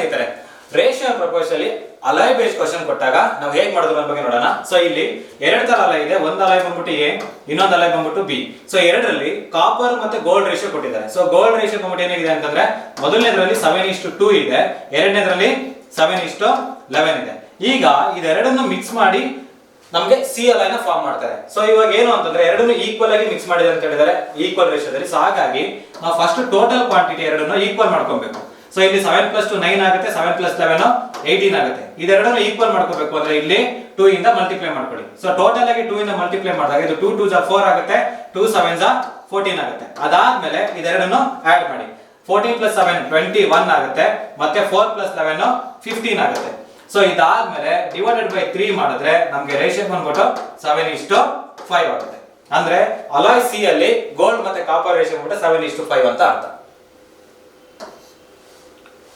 ಸ್ನೇಹಿತರೆ, ratio proportion ಅಲ್ಲಿ alloy based question ಕೊಟ್ಟಾಗ ನಾವು ಹೇಗೆ ಮಾಡೋದ್ರ ಬಗ್ಗೆ ನೋಡೋಣ. ಸೊ ಇಲ್ಲಿ ಎರಡು ತರ ಅಲಾಯ್ ಇದೆ. ಒಂದು ಅಲಾಯ್ ಬಂದ್ಬಿಟ್ಟು ಎ, ಇನ್ನೊಂದು ಅಲಾಯ್ ಬಂದ್ಬಿಟ್ಟು ಬಿ. ಸೊ ಎರಡರಲ್ಲಿ ಕಾಪರ್ ಮತ್ತೆ ಗೋಲ್ಡ್ ರೇಷಿಯೋ ಕೊಟ್ಟಿದ್ದಾರೆ. ಸೊ ಗೋಲ್ಡ್ ರೇಷಿಯೋ ಬಂದ್ಬಿಟ್ಟು ಏನಿದೆ ಅಂತಂದ್ರೆ ಮೊದಲನೇದ್ರಲ್ಲಿ 7:2 ಇದೆ, ಎರಡನೇದ್ರಲ್ಲಿ 7:11 ಇದೆ. ಈಗ ಇದೆರಡನ್ನು ಮಿಕ್ಸ್ ಮಾಡಿ ನಮಗೆ ಸಿ ಅಲಾಯ್ನ ಫಾರ್ಮ್ ಮಾಡ್ತಾರೆ. ಸೊ ಇವಾಗ ಏನು ಅಂತಂದ್ರೆ ಎರಡನ್ನು ಈಕ್ವಲ್ ಆಗಿ ಮಿಕ್ಸ್ ಮಾಡಿದ್ದಾರೆ ಅಂತ ಹೇಳಿದ್ದಾರೆ, ಈಕ್ವಲ್ ರೇಷಿಯೋದಲ್ಲಿ. ಸೊ ಹಾಗಾಗಿ ನಾವು ಫಸ್ಟ್ ಟೋಟಲ್ ಕ್ವಾಂಟಿಟಿ ಎರಡನ್ನು ಈಕ್ವಲ್ ಮಾಡ್ಕೊಬೇಕು. ಸೊ ಇಲ್ಲಿ 7 + 2 9 ಆಗುತ್ತೆ, 7 + 11 18 ಆಗುತ್ತೆ. ಇದೆರಡನ್ನು ಈಕ್ವಲ್ ಮಾಡ್ಕೋಬೇಕು ಅಂದ್ರೆ ಇಲ್ಲಿ 2 ಇಂದ ಮಲ್ಟಿಪ್ಲೈ ಮಾಡ್ಕೊಳ್ಳಿ. ಸೊ ಟೋಟಲ್ ಆಗಿ 2 ಇಂದ ಮಲ್ಟಿಪ್ಲೈ ಮಾಡಿದಾಗ ಇದು 2 2 4 ಆಗುತ್ತೆ, 2 7 14 ಆಗುತ್ತೆ. ಅದಾದ್ಮೇಲೆ ಇದೆರಡನ್ನು ಆಡ್ ಮಾಡಿ. 14 + 7 21 ಆಗುತ್ತೆ, ಮತ್ತೆ 4 + 11 15 ಆಗುತ್ತೆ. ಸೊ ಇದಾದ್ಮೇಲೆ ಡಿವೈಡೆಡ್ ಬೈ 3 ಮಾಡಿದ್ರೆ ನಮಗೆ ರೇಷಿಯೋ ಬಂದ್ಬಿಟ್ಟು 7:5 ಆಗುತ್ತೆ. ಅಂದ್ರೆ ಅಲಾಯ್ ಸಿ ಅಲ್ಲಿ ಗೋಲ್ಡ್ ಮತ್ತೆ ಕಾಪರ್ ರೇಷಿಯೋ ಬಂದ್ಬಿಟ್ಟು 7:5 ಅಂತ ಅರ್ಥ.